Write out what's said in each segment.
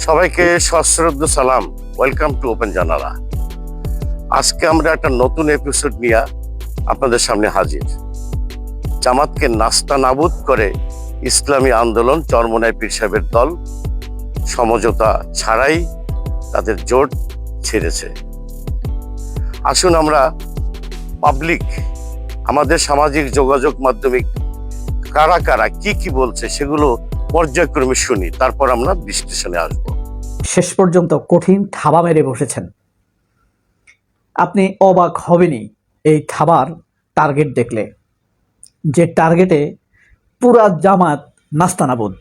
সবাইকে সশ্রদ্ধ সালাম। ওয়েলকাম টু ওপেন জানালা। আজকে আমরা একটা নতুন এপিসোড নিয়ে আপনাদের সামনে হাজির। জামাতকে নাস্তা নাবুদ করে ইসলামী আন্দোলন, চরমোনাই পীর সাহেবের দল সমঝোতা ছাড়াই তাদের জোট ছেড়েছে। আসুন আমরা পাবলিক, আমাদের সামাজিক যোগাযোগ মাধ্যমে কারা কারা কি বলছে সেগুলো পর্যায়ক্রমে শুনি, তারপর আমরা বিশ্লেষণে আসবো। শেষ পর্যন্ত কঠিন থাবা মেরে বসেছেন। আপনি অবাক হবেনই এই থাবার টার্গেট দেখলে, যে টার্গেটে পুরা জামাত নাস্তানাবুদ।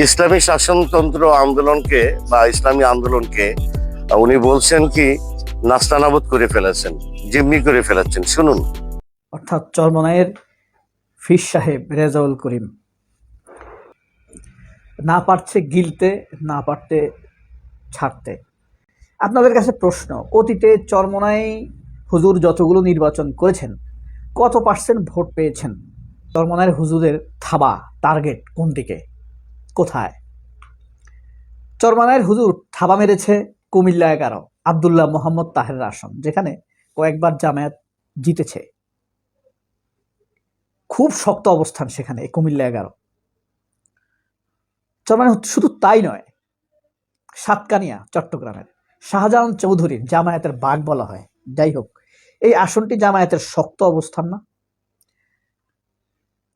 ইসলামী শাসনতন্ত্র আন্দোলনকে বা ইসলামী আন্দোলনকে উনি বলছেন কি নাস্তানাবুদ করে ফেলেছেন, জিম্মি করে ফেলেছেন। শুনুন। অর্থাৎ চরমোনাইয়ের ফির সাহেব রেজাউল করিম না পারছে গিলতে, না পারতে ছাড়তে। আপনাদের কাছে প্রশ্ন, অতীতে চরমোনাই হুজুর যতগুলো নির্বাচন করেছেন কত পার্সেন্ট ভোট পেয়েছেন? চরমোনাইয়ের হুজুরের থাবা টার্গেট কোন দিকে, কোথায়? চরমোনাইয়ের হুজুর থাবা মেরেছে কুমিল্লা 11 আব্দুল্লাহ মোহাম্মদ তাহের আসন, যেখানে কয়েকবার জামায়াত জিতেছে। খুব শক্ত অবস্থান সেখানে কুমিল্লা 11। চরমোনাই শুধু তাই নয়, সাতকানিয়া চট্টগ্রামের শাহজাহান চৌধুরীর জামায়াতের বাগ বলা হয়। যাই হোক, এই আসনটি জামায়াতের শক্ত অবস্থান না?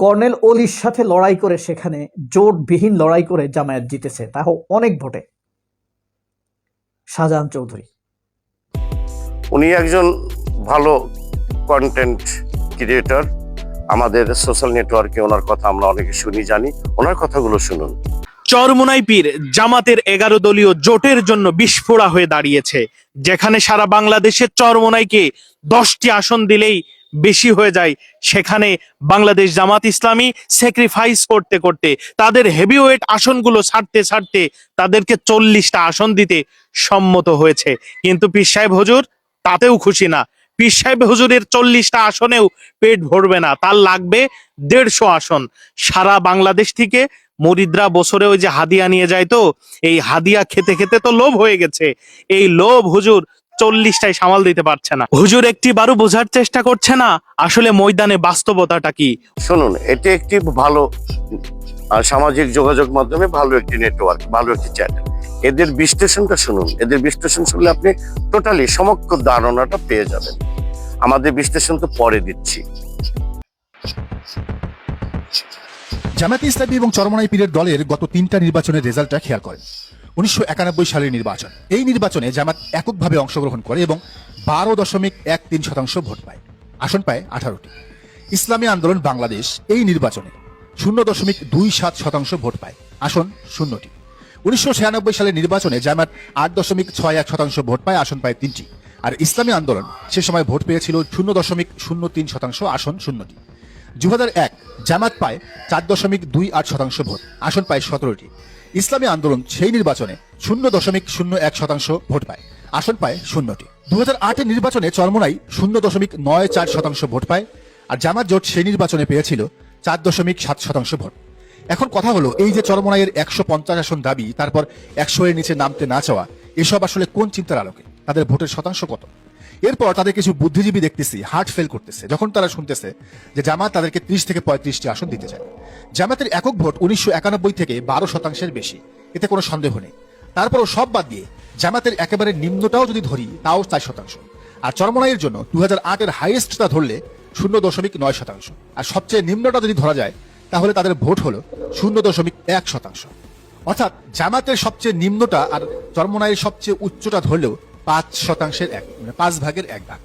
কর্নেল অলির সাথে লড়াই করে, সেখানে জোটবিহীন লড়াই করে জামায়াত জিতেছে, তাও অনেক ভোটে। শাহজাহান চৌধুরী উনি একজন ভালো কন্টেন্ট ক্রিয়েটর। আমাদের সোশ্যাল নেটওয়ার্কে ওনার কথা আমরা অনেকে শুনি, জানি। ওনার কথাগুলো শুনুন। চরমোনাই পীর জামাতের 11 দলীয় জোটের জন্য বিস্ফোরা হয়ে দাঁড়িয়েছে, যেখানে সারা বাংলাদেশে চরমোনাইকে 10টি আসন দিলেই বেশি হয়ে যায়। সেখানে বাংলাদেশ জামাত ইসলামী স্যাক্রিফাইস করতে করতে, তাদের হেভিওয়েট আসনগুলো ছাড়তে তাদেরকে 40টা আসন দিতে সম্মত হয়েছে। কিন্তু পীর সাহেব হুজুর তাতেও খুশি না। পীর সাহেব হুজুরের 40টা আসনেও পেট ভরবে না, তার লাগবে 150 আসন। সারা বাংলাদেশ থেকে মুরিদরা বছরে ওই যে হাদিয়া নিয়ে যায়, তো এই হাদিয়া খেতে খেতে তো লোভ হয়ে গেছে। এই লোভ হুজুর 40টায় সামাল দিতে পারছে না। হুজুর একটি বারও বোঝার চেষ্টা করছে না আসলে ময়দানে বাস্তবতাটা কি। শুনুন, এটি একটি ভালো সামাজিক যোগাযোগ মাধ্যমে ভালো একটি নেটওয়ার্ক, ভালো একটি চ্যানেল। এদের বিশ্লেষণটা শুনুন। এদের বিশ্লেষণ শুনলে আপনি টোটালি সমগ্র ধারণাটা পেয়ে যাবেন। আমাদের বিশ্লেষণ তো পরে দিচ্ছি। জামায়াতে ইসলামী এবং চরমোনাই পীরের দলের গত 3টা নির্বাচনের রেজাল্টটা খেয়াল করেন। 1991 সালের নির্বাচন। এই নির্বাচনে জামাত এককভাবে অংশগ্রহণ করে এবং 12.13% ভোট পায়। আসন পায় 18টি। ইসলামী আন্দোলন বাংলাদেশ এই নির্বাচনে 0.27% ভোট পায়। আসন 0টি। 1996 সালের নির্বাচনে জামাত 8.61% ভোট পায়। আসন পায় 3টি। আর ইসলামী আন্দোলন সে সময় ভোট পেয়েছিল 0.03%, আসন 0টি। 2001 জামাত পায় 4.28% ভোট, আসন পায় 17টি। ইসলামী আন্দোলন সেই নির্বাচনে 0.01% ভোট পায়, আসন পায় 0টি। 2008 নির্বাচনে চরমোনাই 0.94% ভোট পায়, আর জামাত জোট সেই নির্বাচনে পেয়েছিল 4.7% ভোট। এখন কথা হলো, এই যে চরমোনাইয়ের 150 আসন দাবি, তারপর 100 এর নিচে নামতে না চাওয়া, এসব আসলে কোন চিন্তার আলোকে? তাদের ভোটের শতাংশ কত? এরপর তাদের কিছু বুদ্ধিজীবী দেখতেছি হার্ট ফেল করতেছে যখন তারা শুনতেছে যে জামাত তাদেরকে 30 থেকে 35টি আসন দিতে চায়। জামাতের একক ভোট 1991 থেকে 12% বেশি, এতে কোনো সন্দেহ নেই। তারপরও সব বাদ দিয়ে জামাতের একেবারে নিম্নটাও যদি ধরি, তাও 4%। আর চরমোনাইয়ের জন্য 2008 হাইয়েস্টটা ধরলে 0.9%, আর সবচেয়ে নিম্নটা যদি ধরা যায় তাহলে তাদের ভোট হলো 0.1%। অর্থাৎ জামাতের সবচেয়ে নিম্নটা আর চরমোনাইয়ের সবচেয়ে উচ্চটা ধরলেও 5%, মানে 5 ভাগের 1 ভাগ।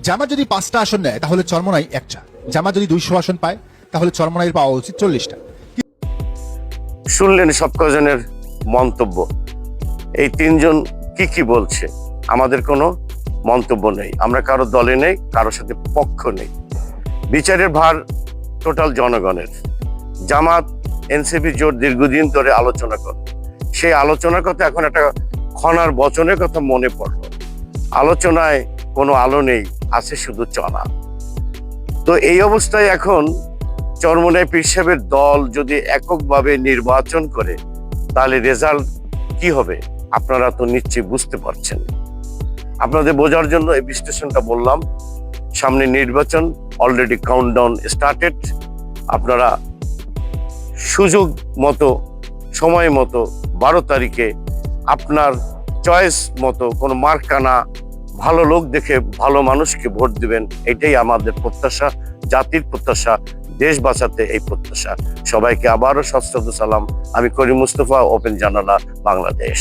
জামাত যদি 5টা আসন নেয় তাহলে চরমোনাই 1টা। জামাত যদি 200 আসন পায় তাহলে চরমোনাইয়ের পাওয়া উচিত 40টা। শুনলেন সব কজনের মন্তব্য। এই 3জন কি বলছে। আমাদের কোনো মন্তব্য নেই, আমরা কারো দলে নেই, কারোর সাথে পক্ষ নেই। বিচারের ভার টোটাল জনগণের। জামাত এনসিপি জোট দীর্ঘদিন ধরে আলোচনা করে, সেই আলোচনার কথা এখন একটা খনার বচনের কথা মনে পড়লো। আলোচনায় কোনো আলো নেই, আছে শুধু চনা। তো এই অবস্থায় এখন চরমোনাই পীর সাহেবের দল যদি এককভাবে নির্বাচন করে, তাহলে রেজাল্ট কি হবে আপনারা তো নিশ্চয়ই বুঝতে পারছেন। আপনাদের বোঝার জন্য এই বিশ্লেষণটা বললাম। সামনে নির্বাচন, অলরেডি কাউন্টডাউন স্টার্টেড। আপনারা সুযোগ মতো, সময় মতো 12 তারিখে আপনার চয়েস মতো কোনো মার্কানা ভালো লোক দেখে ভালো মানুষকে ভোট দিবেন। এটাই আমাদের প্রত্যাশা, জাতির প্রত্যাশা, দেশ বাঁচাতে এই প্রত্যাশা। সবাইকে আবারও সশ্রদ্ধ সালাম। আমি করিম মুস্তফা, ওপেন জানালা, বাংলাদেশ।